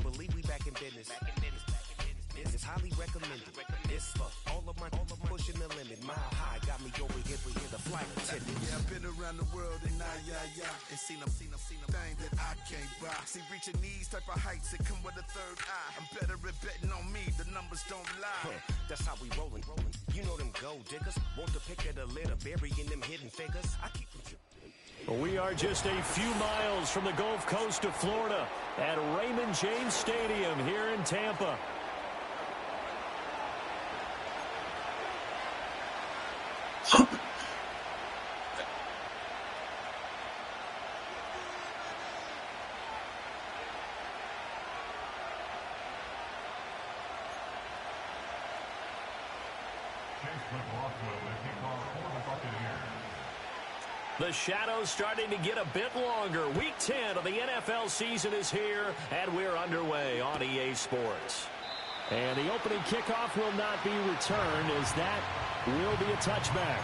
Believe we back in business. It's highly recommended. It's for all of my pushing the limit. Mile high got me over here for the flight attendant. Yeah, I've been around the world and and seen a thing that I can't buy. See, reaching these type of heights that come with a third eye. I'm better at betting on me. The numbers don't lie. That's how we rollin'. You know them gold diggers. Want to pick at a litter, burying them hidden figures. I keep them. We are just a few miles from the Gulf Coast of Florida at Raymond James Stadium here in Tampa. The shadows starting to get a bit longer. Week 10 of the NFL season is here, and we're underway on EA Sports. And the opening kickoff will not be returned, as that will be a touchback.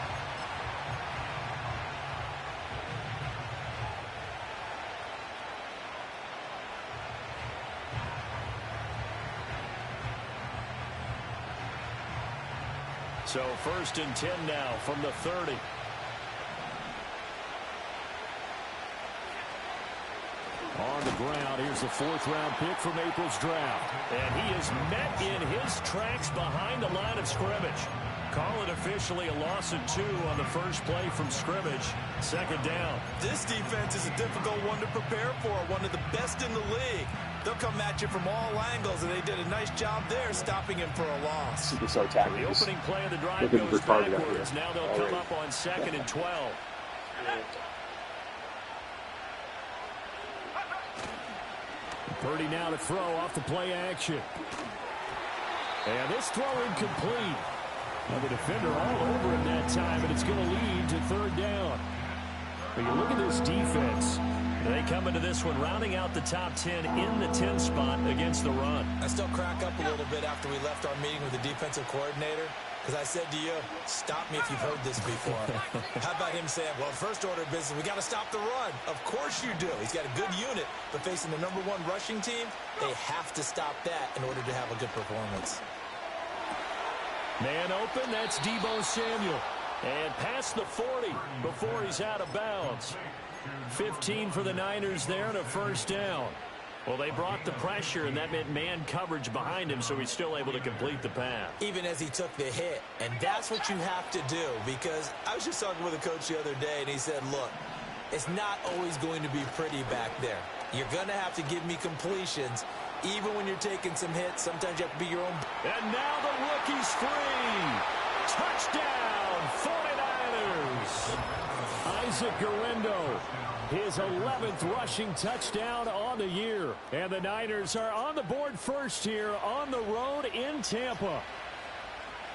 So 1st and 10 now from the 30. On the ground, here's the 4th-round pick from April's draft. And he is met in his tracks behind the line of scrimmage. Call it officially a loss of 2 on the first play from scrimmage. 2nd down. This defense is a difficult one to prepare for, one of the best in the league. They'll come at you from all angles, and they did a nice job there stopping him for a loss. Superstar tackles. The opening play of the drive goes backwards. Now they'll come up on 2nd and 12. Purdy now to throw off the play action. And this throw incomplete. Now the defender all over him that time, and it's going to lead to 3rd down. But you look at this defense. They come into this one rounding out the top 10 in the 10 spot against the run. I still crack up a little bit after we left our meeting with the defensive coordinator, because I said to you, stop me if you've heard this before. How about him saying, well, first order of business, we got to stop the run. Of course you do. He's got a good unit, but facing the #1 rushing team, they have to stop that in order to have a good performance. Man open, that's Deebo Samuel. And past the 40 before he's out of bounds. 15 for the Niners there and a 1st down. Well, they brought the pressure, and that meant man coverage behind him, so he's still able to complete the pass. Even as he took the hit. And that's what you have to do, because I was just talking with a coach the other day, and he said, look, it's not always going to be pretty back there. You're going to have to give me completions. Even when you're taking some hits, sometimes you have to be your own. And now the rookie's free. Touchdown, 49ers. Isaac Guerrero, his 11th rushing touchdown on the year. And the Niners are on the board first here on the road in Tampa.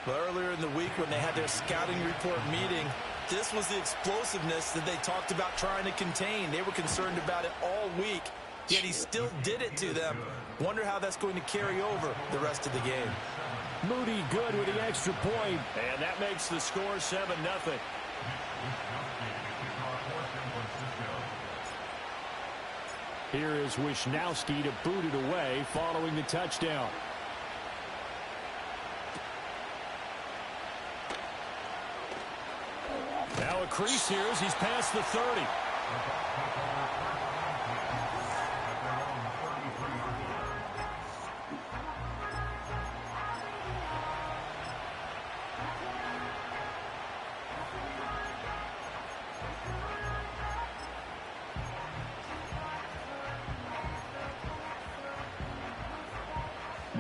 Well, earlier in the week when they had their scouting report meeting, this was the explosiveness that they talked about trying to contain. They were concerned about it all week, yet he still did it to them. Wonder how that's going to carry over the rest of the game. Moody good with the extra point, and that makes the score 7-0. Here is Wisnowski to boot it away following the touchdown. Now a crease here as he's past the 30.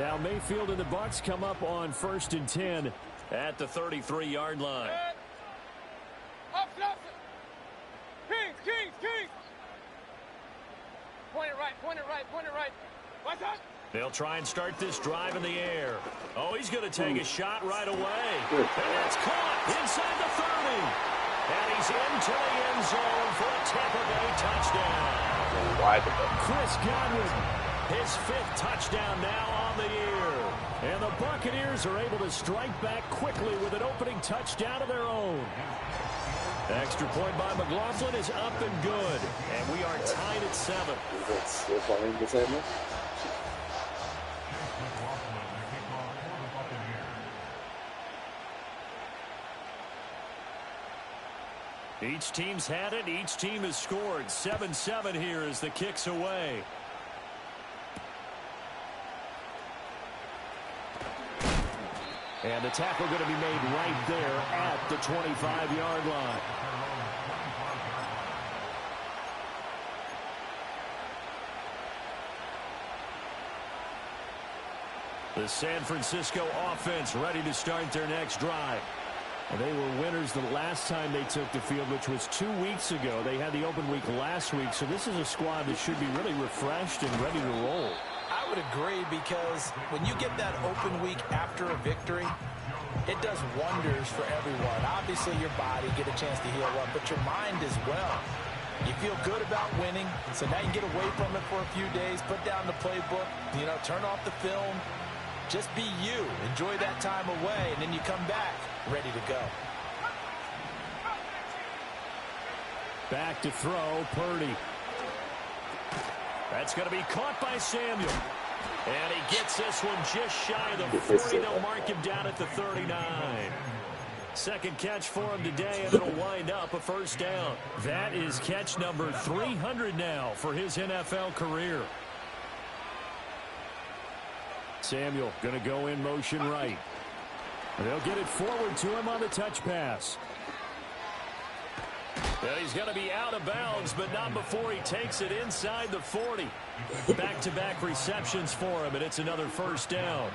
Now Mayfield and the Bucs come up on 1st and 10 at the 33-yard line. Kings. Point it right. What's up? They'll try and start this drive in the air. Oh, he's going to take a shot right away. And it's caught inside the 30. And he's into the end zone for a Tampa Bay touchdown. Chris Godwin, his 5th touchdown now on the year. And the Buccaneers are able to strike back quickly with an opening touchdown of their own. Extra point by McLaughlin is up and good. And we are tied at 7. Each team's had it. Each team has scored. 7-7 here as the kick's away. And the tackle going to be made right there at the 25-yard line. The San Francisco offense ready to start their next drive. They were winners the last time they took the field, which was 2 weeks ago. They had the open week last week, so this is a squad that should be really refreshed and ready to roll. I would agree, because when you get that open week after a victory, it does wonders for everyone. Obviously, your body get a chance to heal up, but your mind as well. You feel good about winning, so now you get away from it for a few days, put down the playbook, turn off the film. Just be you. Enjoy that time away, and then you come back ready to go. Back to throw, Purdy. That's going to be caught by Samuel. And he gets this one just shy of the 40. They'll mark him down at the 39. Second catch for him today, and it'll wind up a first down. That is catch number 300 now for his NFL career. Samuel going to go in motion right. They'll get it forward to him on the touch pass. And he's going to be out of bounds, but not before he takes it inside the 40. Back-to-back receptions for him, and it's another first down.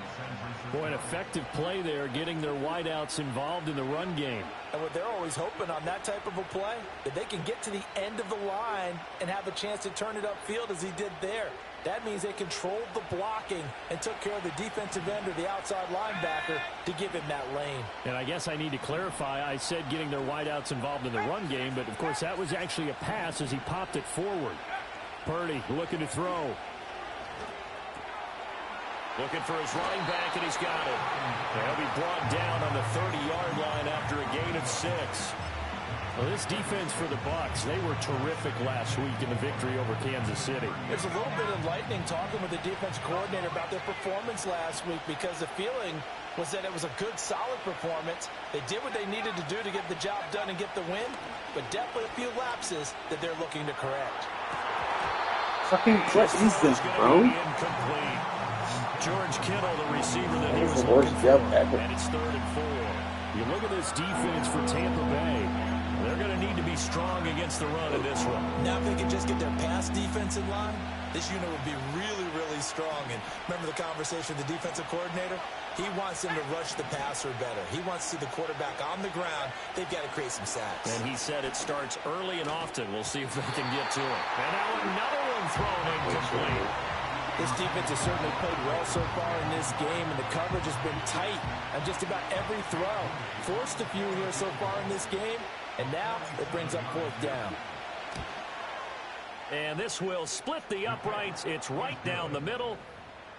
Boy, an effective play there, getting their wideouts involved in the run game. And what they're always hoping on that type of a play, that they can get to the end of the line and have a chance to turn it upfield as he did there. That means they controlled the blocking and took care of the defensive end or the outside linebacker to give him that lane. And I guess I need to clarify, I said getting their wideouts involved in the run game, but of course that was actually a pass as he popped it forward. Purdy looking to throw. Looking for his running back, and he's got it. He'll be brought down on the 30-yard line after a gain of 6. Well, this defense for the Bucs, they were terrific last week in the victory over Kansas City. There's a little bit enlightening talking with the defense coordinator about their performance last week, because the feeling was that it was a good, solid performance. They did what they needed to do to get the job done and get the win, but definitely a few lapses that they're looking to correct. Fucking what is this, bro? Incomplete. George Kittle, the receiver that he was looking for, and it's 3rd and 4. You look at this defense for Tampa Bay. They're going to need to be strong against the run in this one. Now if they can just get their pass defense in line, this unit would be really, really strong. And remember the conversation with the defensive coordinator? He wants them to rush the passer better. He wants to see the quarterback on the ground. They've got to create some sacks. And he said it starts early and often. We'll see if they can get to it. And now another one thrown incomplete. This defense has certainly played well so far in this game, and the coverage has been tight on just about every throw. Forced a few here so far in this game, and now it brings up 4th down. And this will split the uprights. It's right down the middle.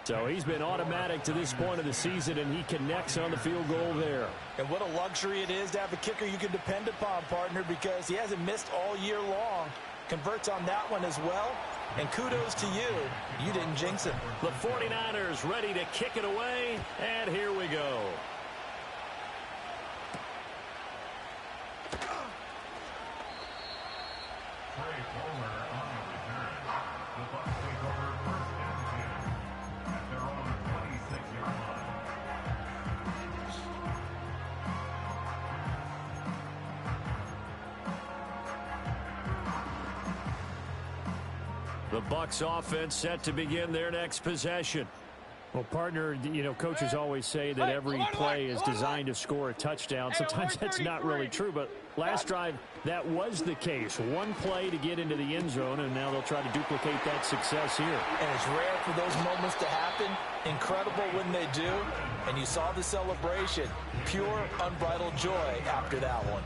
So he's been automatic to this point of the season, and he connects on the field goal there. And what a luxury it is to have a kicker you can depend upon, partner, because he hasn't missed all year long. Converts on that one as well. And kudos to you. You didn't jinx him. The 49ers ready to kick it away, and here we go. The Bucs offense set to begin their next possession. Well, partner, you know, coaches always say that every play is designed to score a touchdown. Sometimes that's not really true, but last drive, that was the case. One play to get into the end zone, and now they'll try to duplicate that success here. And it's rare for those moments to happen. Incredible when they do. And you saw the celebration. Pure, unbridled joy after that one.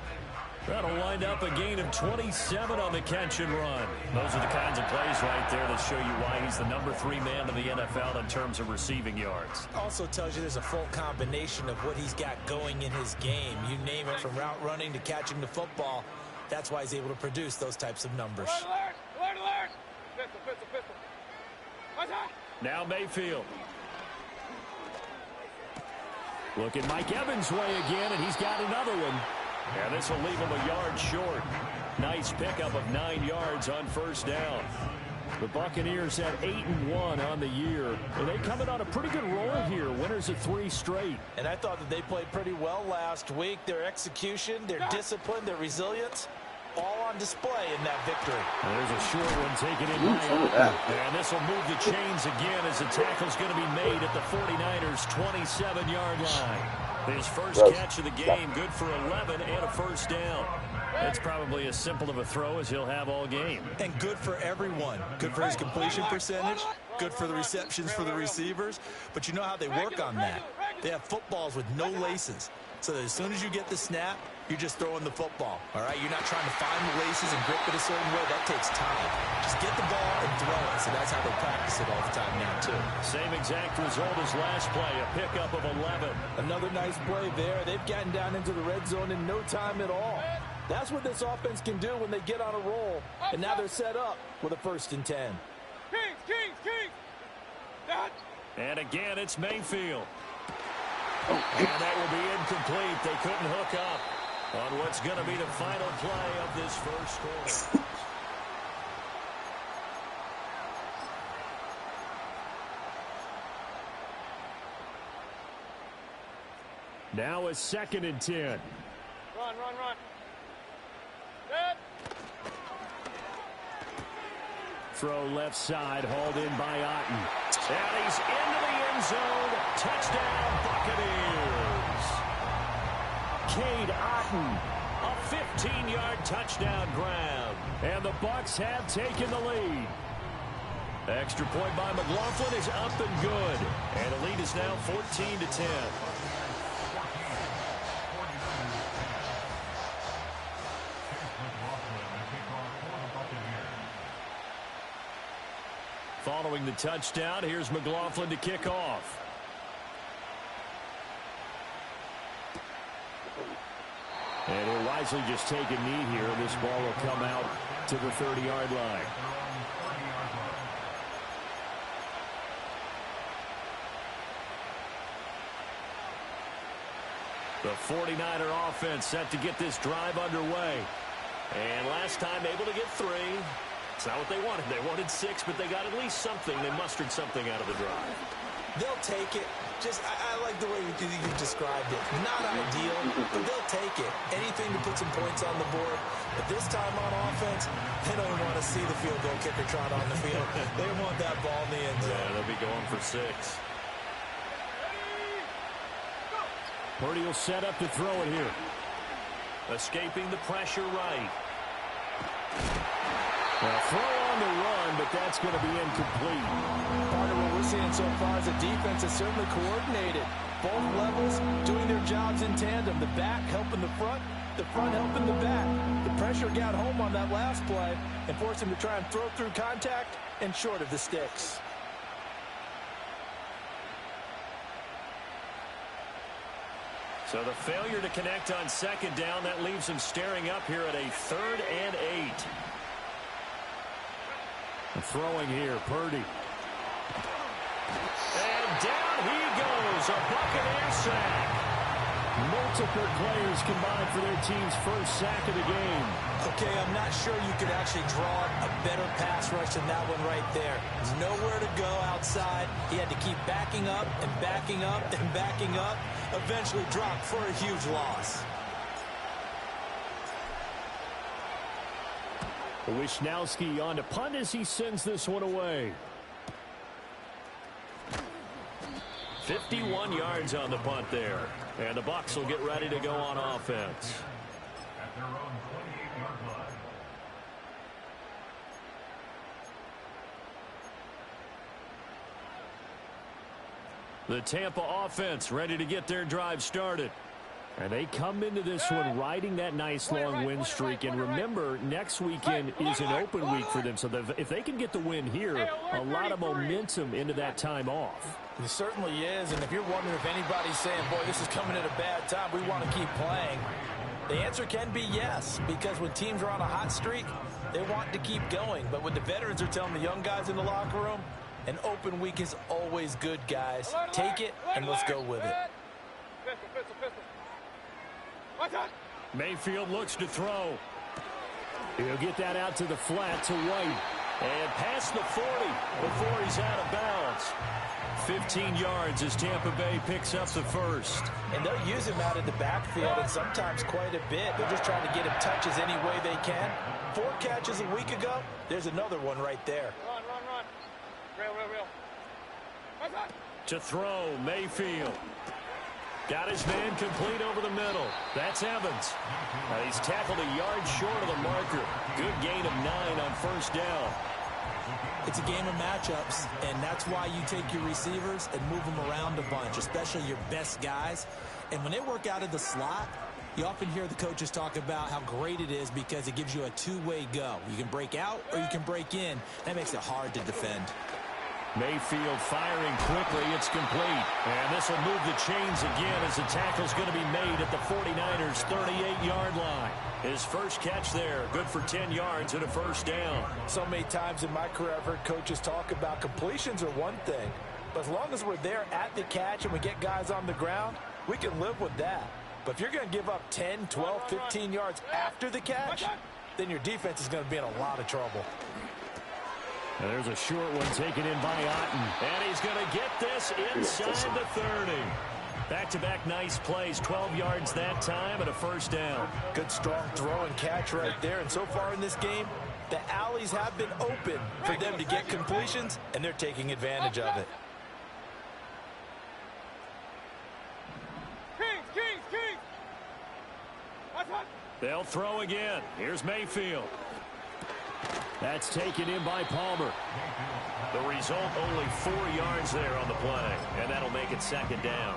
That'll wind up a gain of 27 on the catch and run. Those are the kinds of plays right there that show you why he's the #3 man in the NFL in terms of receiving yards. Also tells you there's a full combination of what he's got going in his game. You name it, from route running to catching the football. That's why he's able to produce those types of numbers. Alert! Alert! Alert! Pistol, pistol, pistol. What's that? Now Mayfield. Look at Mike Evans' way again, and he's got another one. And this will leave him a yard short. Nice pickup of 9 yards on first down. The Buccaneers at 8-1 on the year. And they coming on a pretty good roll here. Winners of 3 straight. And I thought that they played pretty well last week. Their execution, their discipline, their resilience, all on display in that victory. And there's a short one taken in by and this will move the chains again as the tackle's going to be made at the 49ers' 27-yard line. His first catch of the game, good for 11 and a first down. It's probably as simple of a throw as he'll have all game. And good for everyone. Good for his completion percentage. Good for the receptions for the receivers. But you know how they work on that. They have footballs with no laces. So that as soon as you get the snap, you're just throwing the football. All right? You're not trying to find the laces and grip it a certain way. That takes time. Just get the ball and throw it. So that's how they practice it all the time now, too. Same exact result as last play, a pickup of 11. Another nice play there. They've gotten down into the red zone in no time at all. That's what this offense can do when they get on a roll. And now they're set up with a 1st and 10. Kings, Kings, Kings. That. And again, it's Mayfield. And that will be incomplete. They couldn't hook up on what's going to be the final play of this first quarter. Now a 2nd and 10. Run, run, run. Set. Throw left side, hauled in by Otten. And he's into the end zone. Touchdown, Buccaneers. Cade Otten, a 15-yard touchdown grab. And the Bucs have taken the lead. Extra point by McLaughlin is up and good. And the lead is now 14-10. Following the touchdown, here's McLaughlin to kick off. And he'll wisely just take a knee here. This ball will come out to the 30-yard line. The 49er offense set to get this drive underway. And last time able to get 3. It's not what they wanted. They wanted 6, but they got at least something. They mustered something out of the drive. They'll take it. I like the way you described it. Not ideal, but they'll take it. Anything to put some points on the board. But this time on offense, they don't want to see the field goal kicker trot on the field. They want that ball in the end zone. Yeah, they'll be going for 6. Purdy will set up to throw it here. Escaping the pressure right. Well, throw on the run, but that's going to be incomplete. Part of what we're seeing so far is the defense is certainly coordinated. Both levels doing their jobs in tandem. The back helping the front helping the back. The pressure got home on that last play and forced him to try and throw through contact and short of the sticks. So the failure to connect on 2nd down, that leaves him staring up here at a 3rd and 8. Throwing here, Purdy. And down he goes, a Buccaneer sack. Multiple players combined for their team's first sack of the game. Okay, I'm not sure you could actually draw a better pass rush than that one right there. There's nowhere to go outside. He had to keep backing up and backing up and backing up. Eventually dropped for a huge loss. Wisnowski on to punt as he sends this one away. 51 yards on the punt there. And the Bucs will get ready to go on offense. At their own 28-yard line. The Tampa offense ready to get their drive started. And they come into this one riding that nice long win streak. And remember, next weekend is an open week for them. So if they can get the win here, a lot of momentum into that time off. It certainly is. And if you're wondering if anybody's saying, boy, this is coming at a bad time, we want to keep playing, the answer can be yes. Because when teams are on a hot streak, they want to keep going. But when the veterans are telling the young guys in the locker room, an open week is always good, guys. Take it, and let's go with it. Mayfield looks to throw. He'll get that out to the flat to White. And past the 40 before he's out of bounds. 15 yards as Tampa Bay picks up the first. And they'll use him out in the backfield, and sometimes quite a bit. They're just trying to get him touches any way they can. 4 catches a week ago. There's another one right there. Run. Real. To throw, Mayfield. Got his man complete over the middle. That's Evans. He's tackled a yard short of the marker. Good gain of 9 on first down. It's a game of matchups, and that's why you take your receivers and move them around a bunch, especially your best guys. And when they work out of the slot, you often hear the coaches talk about how great it is because it gives you a two-way go. You can break out or you can break in. That makes it hard to defend. Mayfield firing quickly. It's complete. And this will move the chains again as the tackle's going to be made at the 49ers' 38-yard line. His first catch there, good for 10 yards and a first down. So many times in my career I've heard coaches talk about completions are one thing. But as long as we're there at the catch and we get guys on the ground, we can live with that. But if you're going to give up 10, 12, 15 yards after the catch, then your defense is going to be in a lot of trouble. And there's a short one taken in by Otten. And he's going to get this inside the 30. Back-to-back nice plays, 12 yards that time and a first down. Good strong throw and catch right there. And so far in this game, the alleys have been open for them to get completions, and they're taking advantage of it. Kings. They'll throw again. Here's Mayfield. That's taken in by Palmer. The result, only 4 yards there on the play, and that'll make it second down.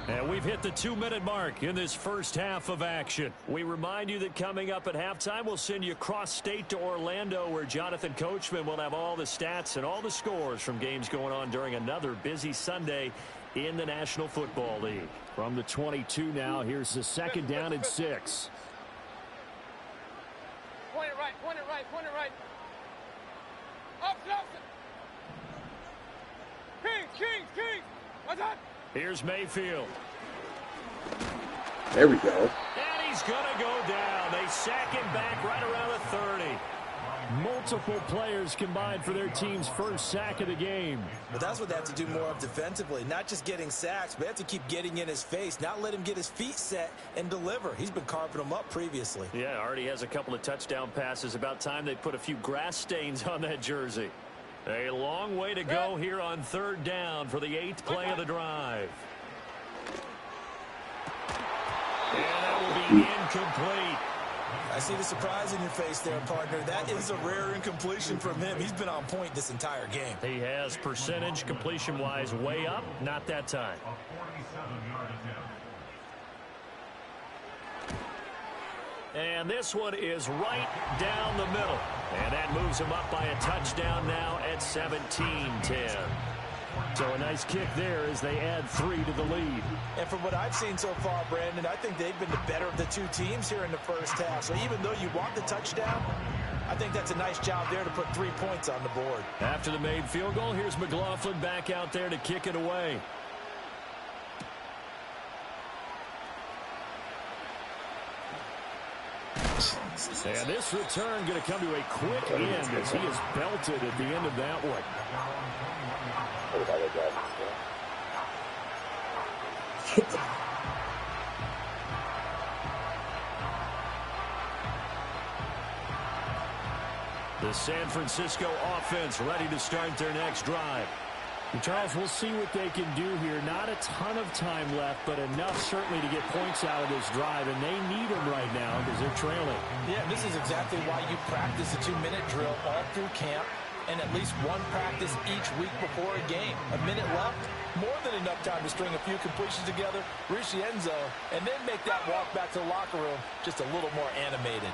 And we've hit the 2-minute mark in this first half of action. We remind you that coming up at halftime, we'll send you cross-state to Orlando, where Jonathan Coachman will have all the stats and all the scores from games going on during another busy Sunday in the National Football League. From the 22 now, here's the second down and 6. Point it right. Up. Kings. What's that? Here's Mayfield. There we go. And he's going to go down. They sack him back right around the 30. Multiple players combined for their team's first sack of the game. But that's what they have to do more of defensively. Not just getting sacks, but they have to keep getting in his face. Not let him get his feet set and deliver. He's been carving them up previously. Yeah, already has a couple of touchdown passes. About time they put a few grass stains on that jersey. A long way to go here on third down for the 8th play of the drive. And that will be incomplete. I see the surprise in your face there, partner. That is a rare incompletion from him. He's been on point this entire game. He has percentage completion-wise way up. Not that time. A 47-yard attempt. And this one is right down the middle. And that moves him up by a touchdown now at 17-10. So a nice kick there as they add 3 to the lead. And from what I've seen so far, Brandon, I think they've been the better of the two teams here in the first half. So even though you want the touchdown, I think that's a nice job there to put 3 points on the board. After the made field goal, here's McLaughlin back out there to kick it away. And this return going to come to a quick end as he is belted at the end of that one. The San Francisco offense ready to start their next drive. Charles, we'll see what they can do here. Not a ton of time left, but enough certainly to get points out of this drive, and they need them right now because they're trailing. Yeah, this is exactly why you practice a 2-minute drill all through camp and at least one practice each week before a game. A minute left, more than enough time to string a few completions together, reach the end zone, and then make that walk back to the locker room just a little more animated.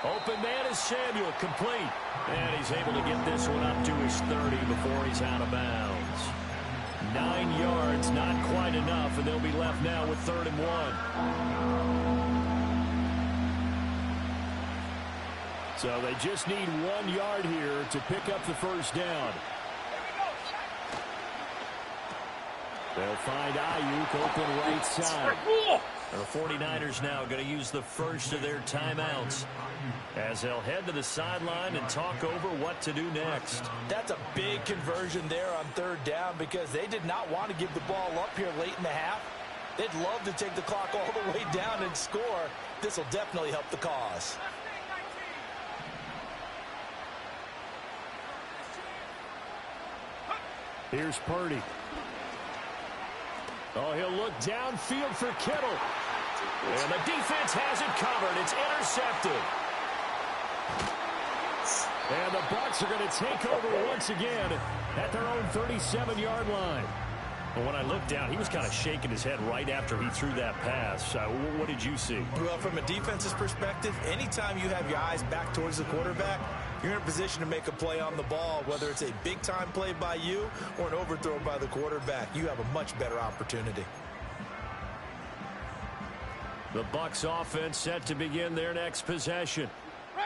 Open man is Samuel, complete. And he's able to get this one up to his 30 before he's out of bounds. 9 yards, not quite enough, and they'll be left now with 3rd and 1. So they just need 1 yard here to pick up the first down. They'll find Ayuk open right side. The 49ers now going to use the first of their timeouts as they'll head to the sideline and talk over what to do next. That's a big conversion there on 3rd down because they did not want to give the ball up here late in the half. They'd love to take the clock all the way down and score. This will definitely help the cause. Here's Purdy. Oh, he'll look downfield for Kittle. And the defense has it covered. It's intercepted. And the Bucs are going to take over once again at their own 37-yard line. Well, when I looked down, he was kind of shaking his head right after he threw that pass. What did you see? Well, from a defense's perspective, anytime you have your eyes back towards the quarterback, you're in a position to make a play on the ball, whether it's a big-time play by you or an overthrow by the quarterback. You have a much better opportunity. The Bucs offense set to begin their next possession.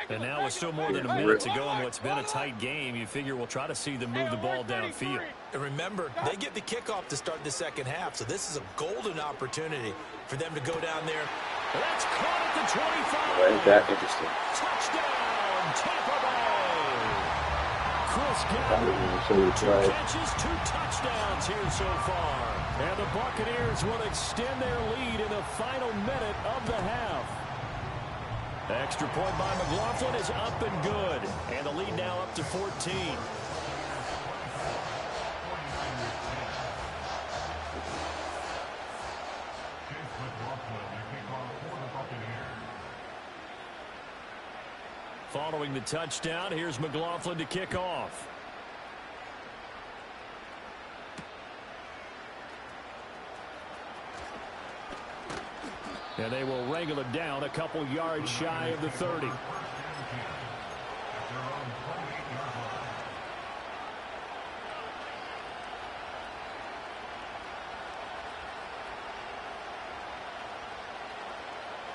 And now with still more than a minute to go in what's been a tight game, you figure we'll try to see them move the ball downfield. And remember, they get the kickoff to start the second half, so this is a golden opportunity for them to go down there. That's caught at the 25. Why is that interesting? Touchdown, Tampa Bay. Chris Godwin, 2 catches, 2 touchdowns here so far. And the Buccaneers will extend their lead in the final minute of the half. Extra point by McLaughlin is up and good. And the lead now up to 14. Following the touchdown, here's McLaughlin to kick off. And they will wrangle it down a couple yards shy of the 30.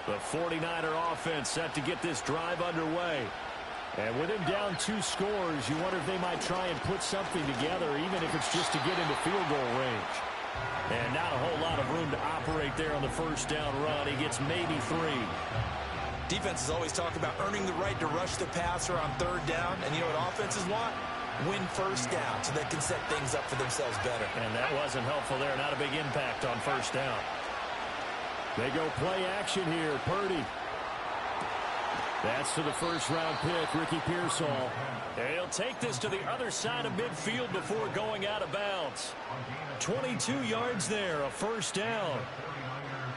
The 49er offense set to get this drive underway. And with him down 2 scores, you wonder if they might try and put something together, even if it's just to get into field goal range. And not a whole lot of room to operate there on the first down run. He gets maybe 3. Defenses always talk about earning the right to rush the passer on 3rd down. And you know what offenses want? Win first down so they can set things up for themselves better. And that wasn't helpful there. Not a big impact on first down. They go play action here. Purdy. That's to the first-round pick, Ricky Pearsall. And he'll take this to the other side of midfield before going out of bounds. 22 yards there, a first down.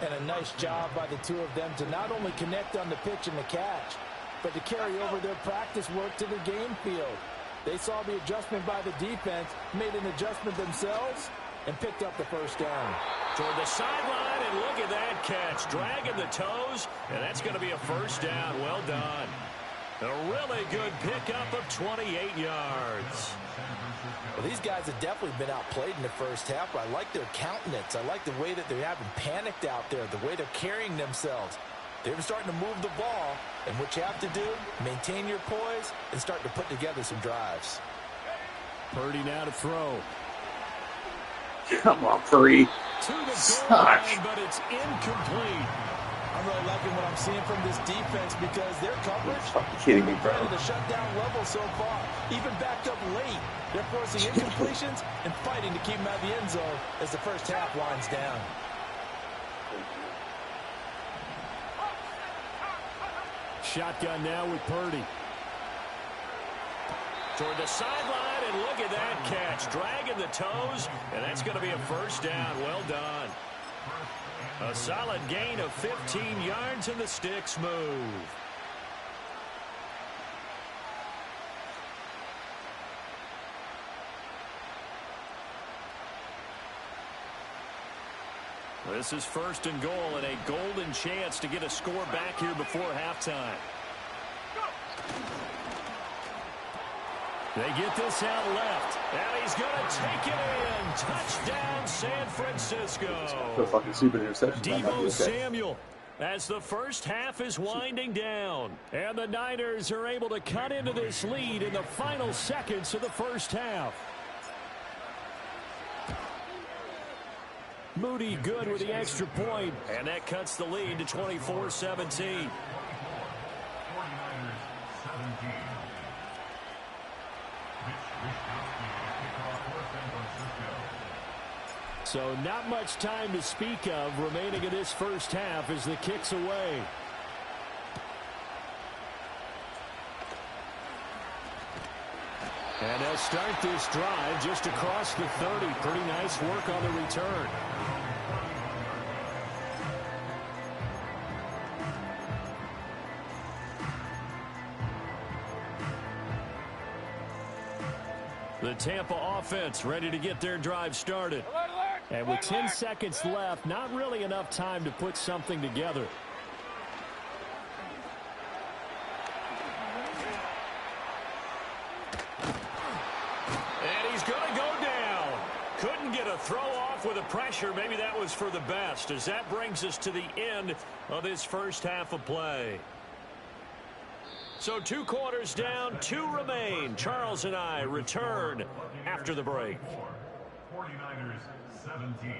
And a nice job by the 2 of them to not only connect on the pitch and the catch, but to carry over their practice work to the game field. They saw the adjustment by the defense, made an adjustment themselves, and picked up the first down. Toward the sideline, and look at that catch. Dragging the toes, and that's going to be a first down. Well done. A really good pickup of 28 yards. Well, these guys have definitely been outplayed in the first half, but I like their countenance. I like the way that they haven't panicked out there, the way they're carrying themselves. They're starting to move the ball, and what you have to do, maintain your poise and start to put together some drives. Purdy now to throw. Come on, Purdy. To the goal line, but it's incomplete. I'm really liking what I'm seeing from this defense because their coverage You're kidding me, bro. at the shutdown level so far. Even backed up late, they're forcing incompletions and fighting to keep them out of the end zone as the first half winds down. Shotgun now with Purdy. Toward the sideline, and look at that catch. Dragging the toes, and that's going to be a first down. Well done. A solid gain of 15 yards, and the sticks move. This is first and goal, and a golden chance to get a score back here before halftime. They get this out left, and he's going to take it in. Touchdown, San Francisco. The fucking stupid interception. Deebo Samuel, as the first half is winding down, and the Niners are able to cut into this lead in the final seconds of the first half. Moody good with the extra point, and that cuts the lead to 24-17. So not much time to speak of remaining in this first half as the kick's away. And they'll start this drive just across the 30. Pretty nice work on the return. The Tampa offense ready to get their drive started. And with 10 seconds left, not really enough time to put something together. And he's going to go down. Couldn't get a throw off with the pressure. Maybe that was for the best, as that brings us to the end of this first half of play. So 2 quarters down, 2 remain. Charles and I return after the break. 49ers 17.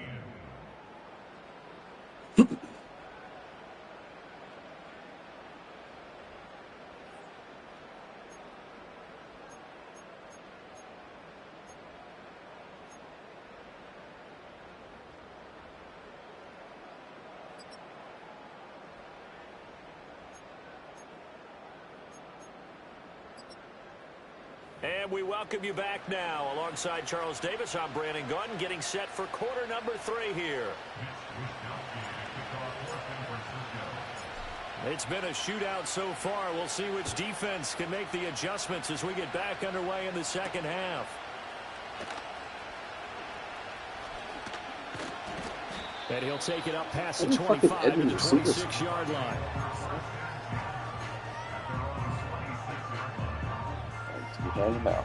And we welcome you back now. Alongside Charles Davis, I'm Brandon Gunn, getting set for quarter number 3 here. It's been a shootout so far. We'll see which defense can make the adjustments as we get back underway in the second half. And he'll take it up past the 25 to the 26-yard line. Hand him out.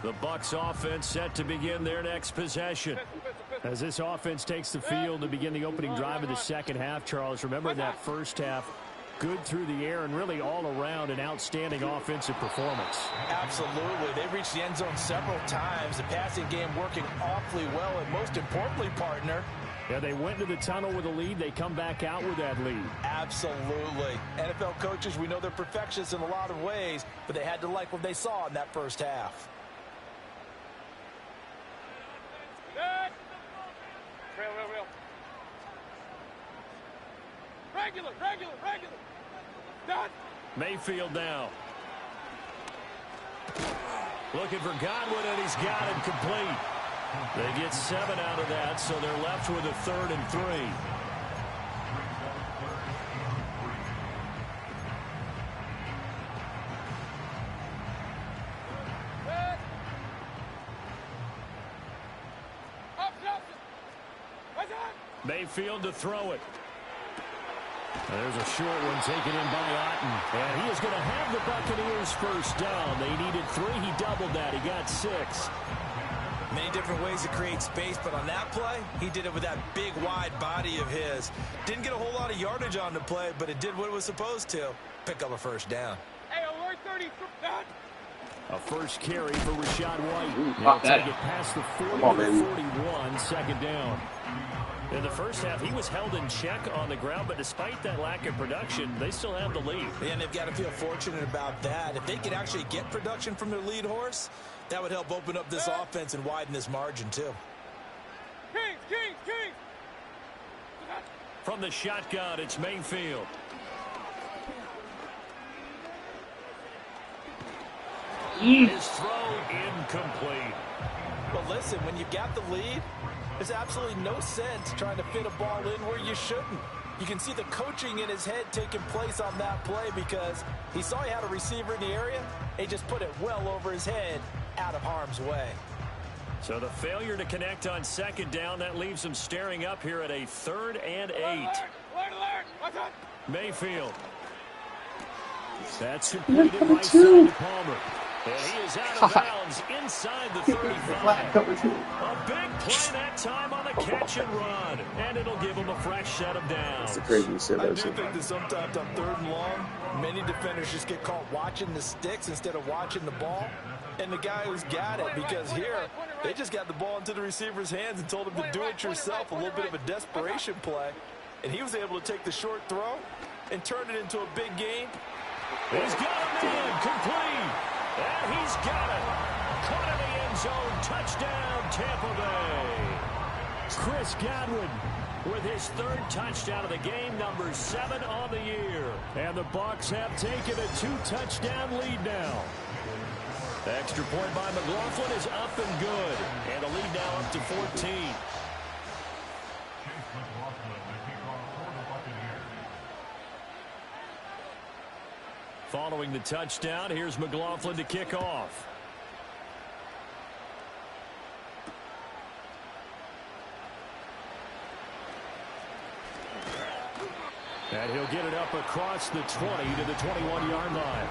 The Bucs offense set to begin their next possession. As this offense takes the field to begin the opening drive of the second half, Charles, remember that first half, good through the air and really all around an outstanding offensive performance. Absolutely. They reached the end zone several times. The passing game working awfully well, and most importantly, partner, yeah, they went into the tunnel with a lead. They come back out with that lead. Absolutely. NFL coaches, we know they're perfectionists in a lot of ways, but they had to like what they saw in that first half. Real. Regular. Done. Mayfield now. Looking for Godwin, and he's got him complete. They get 7 out of that, so they're left with a 3rd and 3. Mayfield to throw it. There's a short one taken in by Otten. And he is going to have the Buccaneers first down. They needed 3. He doubled that. He got 6. Many different ways to create space, but on that play, he did it with that big, wide body of his. Didn't get a whole lot of yardage on the play, but it did what it was supposed to. Pick up a first down. Hey, alert 30. Done. A first carry for Rashad White. He'll take it past the 40-41, second down. In the first half, he was held in check on the ground, but despite that lack of production, they still have the lead. And they've got to feel fortunate about that. If they could actually get production from their lead horse, that would help open up this offense and widen this margin, too. Kings. From the shotgun, it's Mayfield. His throw incomplete. Well, listen, when you've got the lead, there's absolutely no sense trying to fit a ball in where you shouldn't. You can see the coaching in his head taking place on that play because he saw he had a receiver in the area, and he just put it well over his head out of harm's way. So the failure to connect on second down, that leaves him staring up here at a 3rd and 8. Mayfield. That's completed by Sonny Palmer. And he is out of bounds inside the 35. A big play that time on the catch and run. And it'll give him a fresh set of downs. That's the craziest shit I I've do seen. think that sometimes on 3rd and long, many defenders just get caught watching the sticks instead of watching the ball. And the guy who's got it, because here, they just got the ball into the receiver's hands and told him to do it yourself, a little bit of a desperation play. And he was able to take the short throw and turn it into a big gain. He's got him in, complete. And he's got it. Caught in the end zone. Touchdown, Tampa Bay. Chris Godwin with his 3rd touchdown of the game, number 7 on the year. And the Bucs have taken a 2-touchdown lead now. The extra point by McLaughlin is up and good. And the lead now up to 14. Following the touchdown, here's McLaughlin to kick off. And he'll get it up across the 20 to the 21-yard line.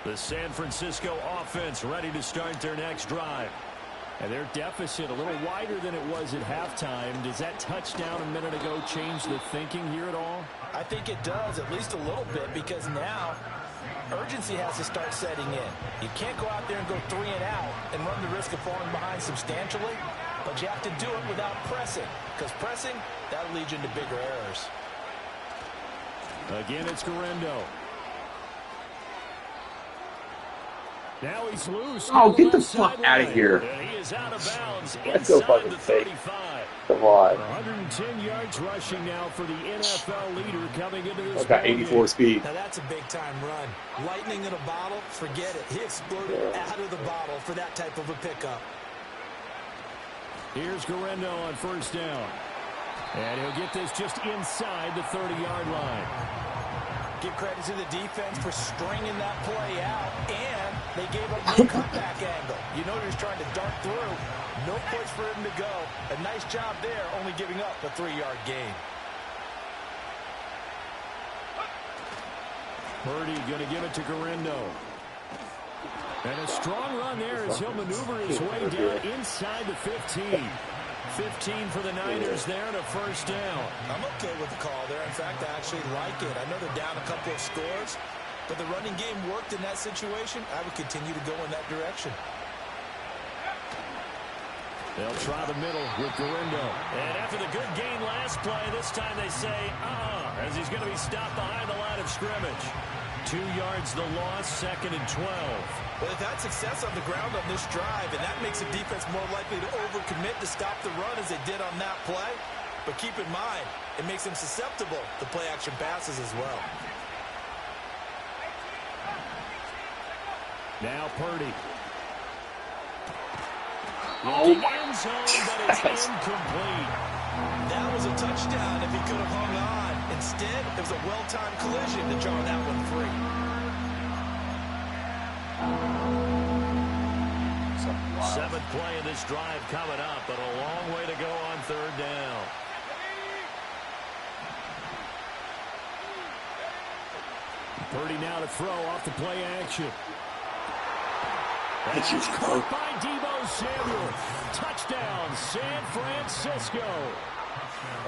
The San Francisco offense ready to start their next drive. And their deficit a little wider than it was at halftime. Does that touchdown a minute ago change the thinking here at all? I think it does, at least a little bit, because now urgency has to start setting in. You can't go out there and go 3 and out and run the risk of falling behind substantially, but you have to do it without pressing, because pressing, that'll lead you into bigger errors. Again, it's Garendo. Now he's loose. Oh, get the fuck out of here. And he is out of bounds Let's go inside fucking the fake. 35. Come on. 110 yards rushing now for the NFL leader coming into this Got 84 speed. Now that's a big-time run. Lightning in a bottle, forget it. He exploded out of the bottle for that type of a pickup. Here's Garendo on 1st down. And he'll get this just inside the 30-yard line. Give credit to the defense for stringing that play out, and they gave up no comeback angle. You know he was trying to dart through. No place for him to go. A nice job there, only giving up a 3-yard gain. Purdy going to give it to Garendo. And a strong run there as he'll maneuver his way down inside the 15. 15 for the Niners there and a 1st down. I'm okay with the call there. In fact, I actually like it. I know they're down a couple of scores, but the running game worked in that situation. I would continue to go in that direction. They'll try the middle with Garendo. And after the good gain last play, this time they say, as he's going to be stopped behind the line of scrimmage. 2 yards the loss, 2nd and 12. Well, they've had success on the ground on this drive, and that makes the defense more likely to overcommit to stop the run as they did on that play. But keep in mind, it makes them susceptible to play-action passes as well. Now Purdy. Looking end zone, but it's incomplete. That was a touchdown if he could have hung on. Instead, it was a well-timed collision to draw that one free. Seventh play of this drive coming up, but a long way to go on 3rd down. Purdy now to throw off the play action. That's caught by Deebo Samuel. Touchdown, San Francisco.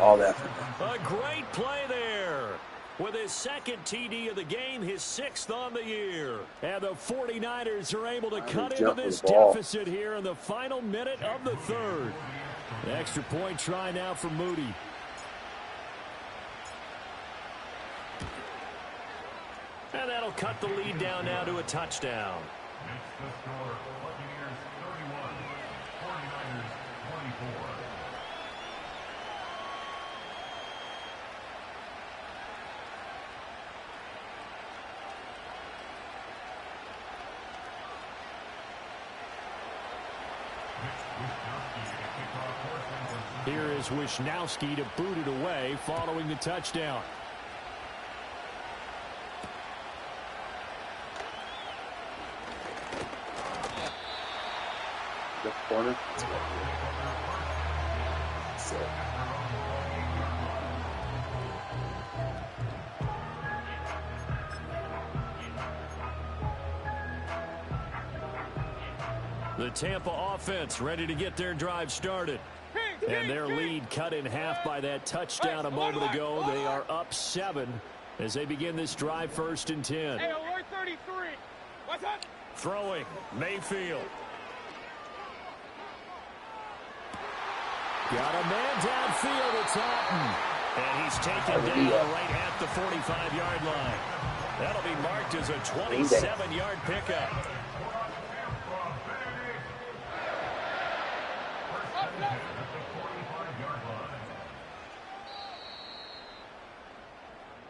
All that. A great play there. With his 2nd TD of the game, his 6th on the year. And the 49ers are able to cut into this deficit here in the final minute of the 3rd. An extra point try now for Moody. they'll cut the lead down now to a touchdown. Makes the score Buccaneers 31, 49ers 24. Here is Wisnowski to boot it away following the touchdown. The corner. So. The Tampa offense ready to get their drive started. And their lead cut in half by that touchdown a moment ago. They are up 7 as they begin this drive 1st and 10. Hey, alert 33. What's up? Throwing, Mayfield. Got a man downfield, it's Alton. And he's taken down right at the 45-yard line. That'll be marked as a 27-yard pickup.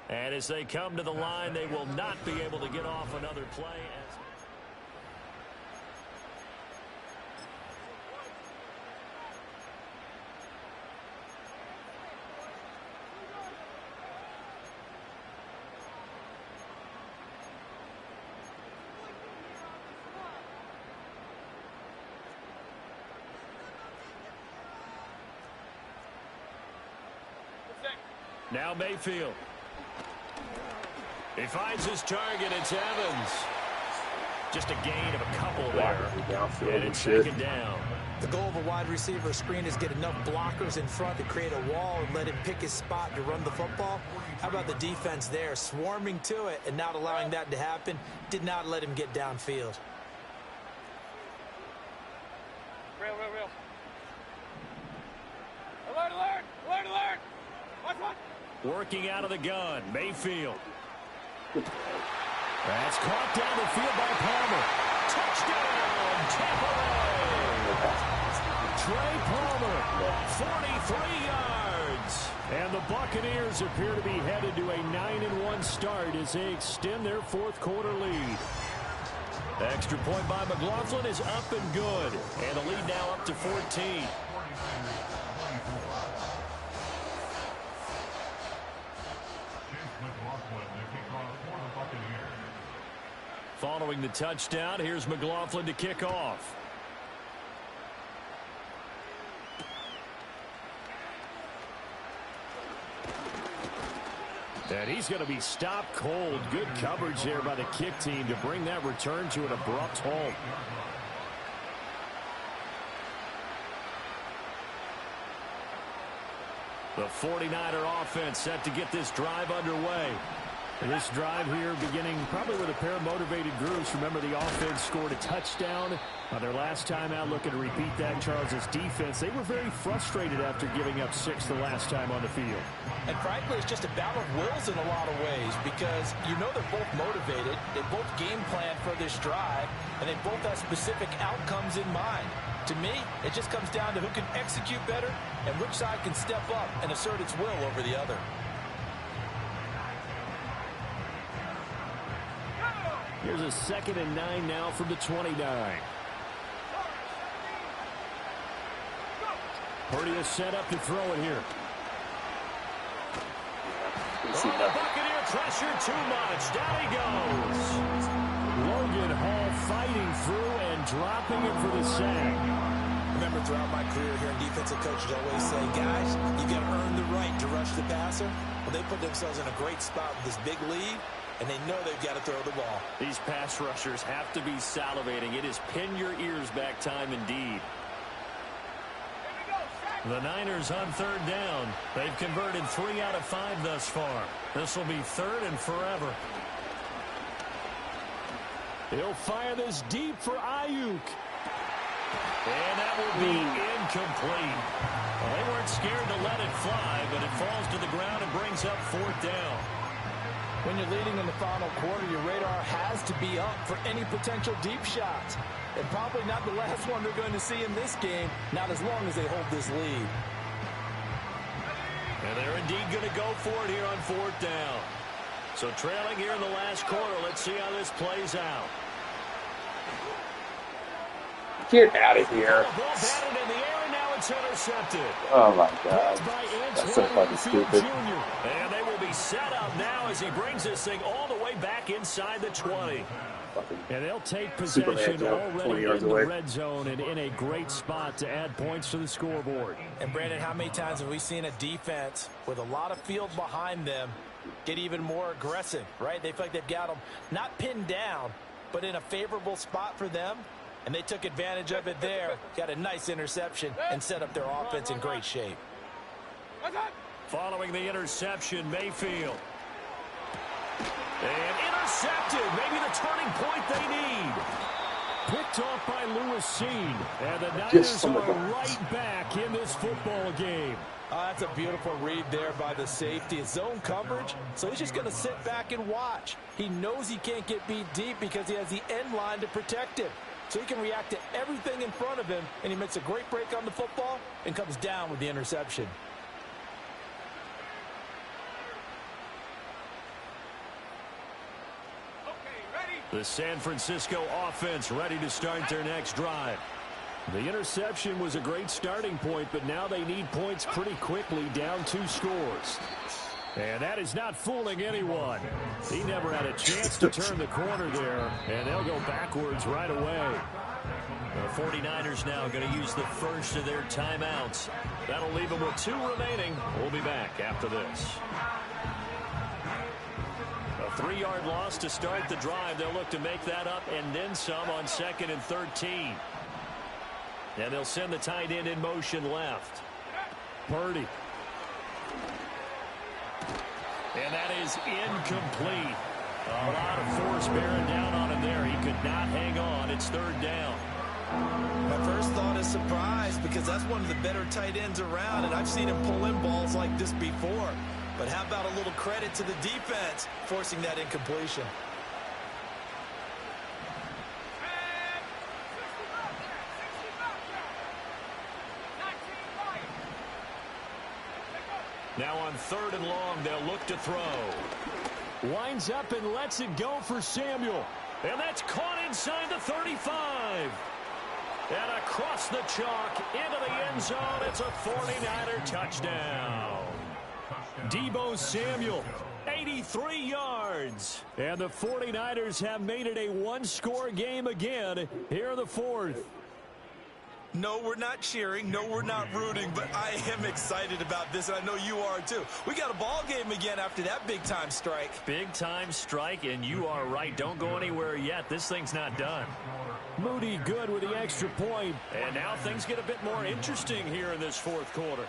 And as they come to the line, they will not be able to get off another play. Now Mayfield. He finds his target. It's Evans. Just a gain of a couple there. And it's taken down. The goal of a wide receiver screen is get enough blockers in front to create a wall and let him pick his spot to run the football. How about the defense there, swarming to it and not allowing that to happen? Did not let him get downfield. Real. Alert, alert, alert, alert. Watch. Working out of the gun, Mayfield. That's caught down the field by Palmer. Touchdown, Tampa Bay. Trey Palmer, 43 yards. And the Buccaneers appear to be headed to a 9-1 start as they extend their fourth quarter lead. The extra point by McLaughlin is up and good. And the lead now up to 14. Following the touchdown, here's McLaughlin to kick off. And he's going to be stopped cold. Good coverage there by the kick team to bring that return to an abrupt halt. The 49er offense set to get this drive underway. This drive here beginning probably with a pair of motivated groups. Remember, the offense scored a touchdown on their last time out. Looking to repeat that. Charles's defense, they were very frustrated after giving up 6 the last time on the field. And frankly, it's just a battle of wills in a lot of ways because you know they're both motivated. They both game plan for this drive, and they both have specific outcomes in mind. To me, it just comes down to who can execute better and which side can step up and assert its will over the other. Here's a 2nd and 9 now from the 29. Purdy is set up to throw it here. Buccaneer pressure too much. Down he goes. Logan Hall fighting through and dropping it for the sack. Remember, throughout my career here, defensive coaches always say, guys, you got to earn the right to rush the passer. Well, they put themselves in a great spot with this big lead, and they know they've got to throw the ball. These pass rushers have to be salivating. It is pin your ears back time indeed. The Niners on 3rd down. They've converted 3 out of 5 thus far. This will be 3rd and forever. He'll fire this deep for Ayuk. And that will be incomplete. Well, they weren't scared to let it fly, but it falls to the ground and brings up 4th down. When you're leading in the final quarter, your radar has to be up for any potential deep shots. And probably not the last one they're going to see in this game, not as long as they hold this lead. And they're indeed going to go for it here on 4th down. So trailing here in the last quarter, let's see how this plays out. Get out of here. The ball batted in the air, and now it's intercepted. Oh, my God. That's so fucking stupid. And they will be set up now as he brings this thing all the way back inside the 20. And they'll take possession already in the red zone and in a great spot to add points to the scoreboard. And, Brandon, how many times have we seen a defense with a lot of field behind them get even more aggressive, right? They feel like they've got them not pinned down, but in a favorable spot for them. And they took advantage of it there, got a nice interception, and set up their offense in great shape. Following the interception, Mayfield. And intercepted. Maybe the turning point they need. Picked off by Lewis Seen. And the Niners are right back in this football game. That's a beautiful read there by the safety. It's zone coverage, so he's just going to sit back and watch. He knows he can't get beat deep because he has the end line to protect him. So he can react to everything in front of him, and he makes a great break on the football and comes down with the interception. The San Francisco offense ready to start their next drive. The interception was a great starting point, but now they need points pretty quickly, down 2 scores. And that is not fooling anyone. He never had a chance to turn the corner there, and they'll go backwards right away. The 49ers now going to use the first of their timeouts. That'll leave them with 2 remaining. We'll be back after this. A 3-yard loss to start the drive. They'll look to make that up and then some on 2nd and 13. And they'll send the tight end in motion left. Purdy. And that is incomplete. A lot of force bearing down on him there. He could not hang on. It's 3rd down. My first thought is surprise because that's one of the better tight ends around, and I've seen him pull in balls like this before. But how about a little credit to the defense forcing that incompletion? Now on 3rd and long, they'll look to throw. Winds up and lets it go for Samuel. And that's caught inside the 35. And across the chalk into the end zone. It's a 49er touchdown. Deebo Samuel, 83 yards. And the 49ers have made it a 1-score game again here in the 4th. No, we're not cheering. No, we're not rooting. But I am excited about this, and I know you are too. We got a ball game again after that big-time strike. Big-time strike, and you are right. Don't go anywhere yet. This thing's not done. Moody good with the extra point. And now things get a bit more interesting here in this 4th quarter.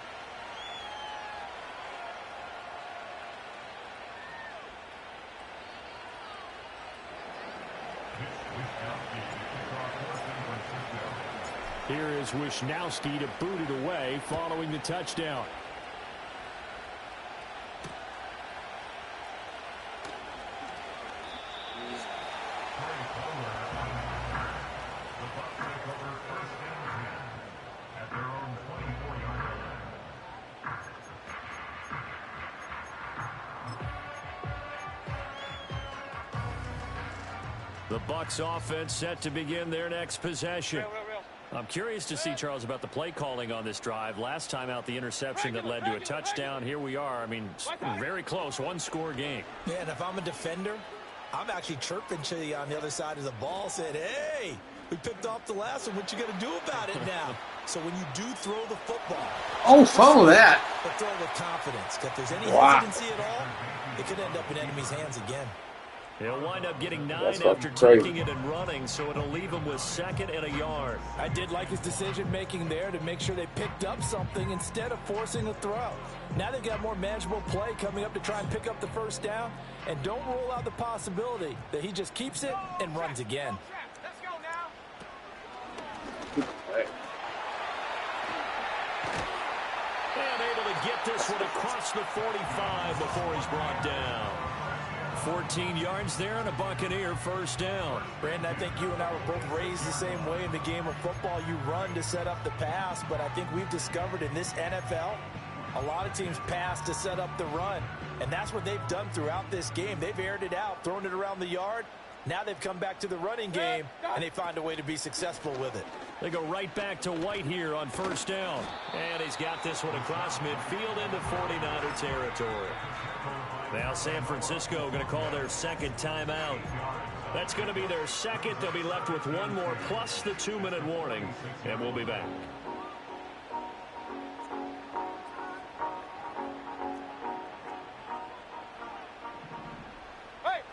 Here is Wisnowski to boot it away following the touchdown. The Bucs offense set to begin their next possession. I'm curious to see, Charles, about the play calling on this drive. Last time out, the interception that led to a touchdown. Here we are. I mean, very close, 1-score game. Yeah, and if I'm a defender, I'm actually chirping to you on the other side of the ball, saying, hey, we picked off the last one. What you going to do about it now? So when you do throw the football. Oh, follow that. But throw with confidence. If there's any hesitancy at all, it could end up in enemy's hands again. He'll wind up getting 9 after taking it and running, so it'll leave him with 2nd and a yard. I did like his decision-making there to make sure they picked up something instead of forcing a throw. Now they've got more manageable play coming up to try and pick up the 1st down, and don't rule out the possibility that he just keeps it and runs again. Let's go now. And able to get this one across the 45 before he's brought down. 14 yards there and a Buccaneer first down. Brandon, I think you and I were both raised the same way in the game of football. You run to set up the pass, but I think we've discovered in this NFL, a lot of teams pass to set up the run, and that's what they've done throughout this game. They've aired it out, thrown it around the yard. Now they've come back to the running game, and they find a way to be successful with it. They go right back to White here on first down. And he's got this one across midfield into 49er territory. Now San Francisco going to call their second timeout. That's going to be their second. They'll be left with one more plus the 2-minute warning, and we'll be back.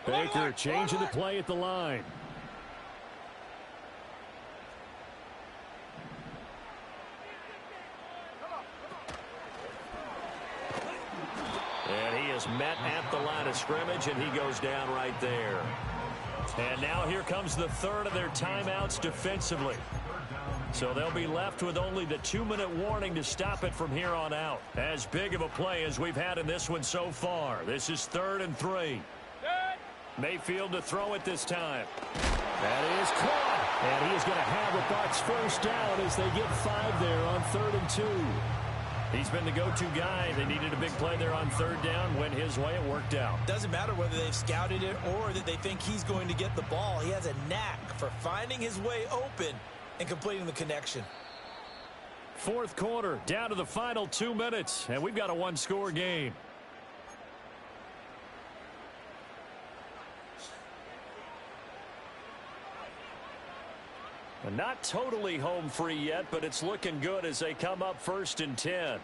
Baker changing the play at the line. And he is met at the line of scrimmage, and he goes down right there. And now here comes the third of their timeouts defensively. So they'll be left with only the 2-minute warning to stop it from here on out. As big of a play as we've had in this one so far. This is 3rd and 3. Mayfield to throw it this time. That is caught. And he is going to have a Bucs first down as they get 5 there on 3rd and 2. He's been the go-to guy. They needed a big play there on 3rd down. Went his way. It worked out. Doesn't matter whether they've scouted it or that they think he's going to get the ball. He has a knack for finding his way open and completing the connection. 4th quarter, down to the final 2 minutes, and we've got a 1-score game. Not totally home free yet, but it's looking good as they come up 1st and 10.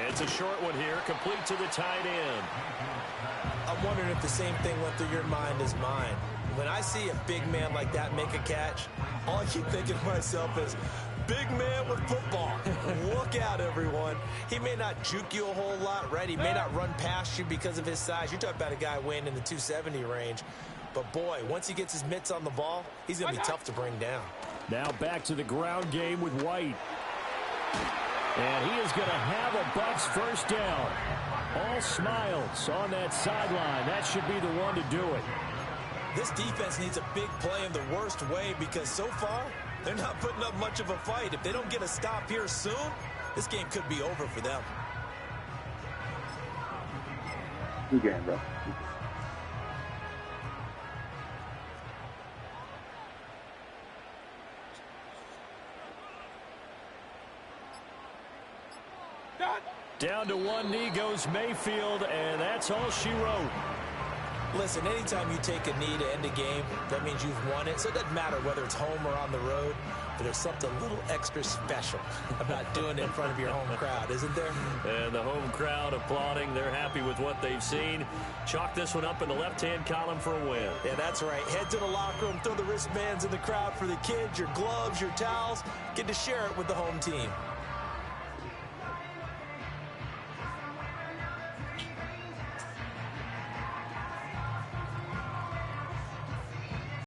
It's a short one here, complete to the tight end. I'm wondering if the same thing went through your mind as mine. When I see a big man like that make a catch, all I keep thinking to myself is, big man with football. Look out, everyone. He may not juke you a whole lot, right? He may not run past you because of his size. You're talking about a guy weighing in the 270 range. But, boy, once he gets his mitts on the ball, he's going to be tough to bring down. Now back to the ground game with White. And he is going to have a Bucs first down. All smiles on that sideline. That should be the one to do it. This defense needs a big play in the worst way because so far they're not putting up much of a fight. If they don't get a stop here soon, this game could be over for them. Good game, bro. Down to one knee goes Mayfield, and that's all she wrote. Listen, anytime you take a knee to end a game, that means you've won it. So it doesn't matter whether it's home or on the road, but there's something a little extra special about doing it in front of your home crowd, isn't there? And the home crowd applauding. They're happy with what they've seen. Chalk this one up in the left-hand column for a win. Yeah, that's right. Head to the locker room, throw the wristbands in the crowd for the kids, your gloves, your towels. Get to share it with the home team.